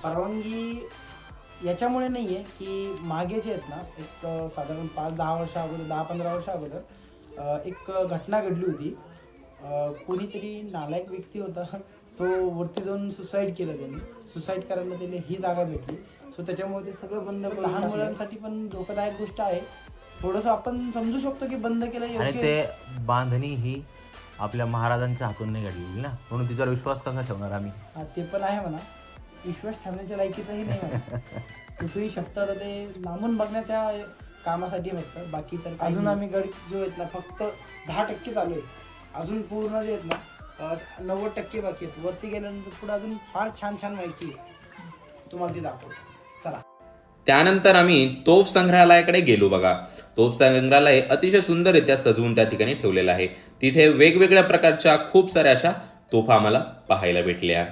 परवानगी याच्यामुळे नाही आहे की मागे जे आहेत ना एक साधारण 5-10 वर्षा अगोदर 10-15 वर्षा अगोदर एक घटना घडली होती. कोणीतरी नालायक व्यक्ती होता, तो वरती जाऊन सुसाईड केलं त्यांनी. सुसाईड करायला त्याला ही जागा भेटली. सो त्याच्यामुळे ते सगळं बंद. लहान मुलांसाठी पण धोकादायक गोष्ट आहे. थोडंसं आपण समजू शकतो की बंद केलं आणि योग्य. ते बांधणी ही आपल्या महाराजांच्या हातून नाही घडलेली ना, म्हणून तिच्यावर विश्वास कसा ठेवणार आम्ही? हा ते पण आहे म्हणा. विश्वास ठेवण्याच्या लायकीचंही नाही म्हणा. कुठेही शब्द ते लांबून बघण्याच्या कामासाठी फक्त. बाकी तर अजून आम्ही गड जो आहेत ना फक्त 10% चालू आहे. अजून पूर्ण जे आहेत ना 90% बाकी आहेत. वरती गेल्यानंतर पुढे अजून फार छान छान माहिती आहे, तुम्हाला ती दाखवतो. चला. त्यानंतर आम्ही तोफ संग्रहालयाकडे गेलो बघा. तोफ संग्रहालय अतिशय सुंदररित्या सजवून त्या ठिकाणी ठेवलेलं आहे. तिथे वेगवेगळ्या प्रकारच्या खूप साऱ्या अशा तोफा आम्हाला पाहायला भेटल्या.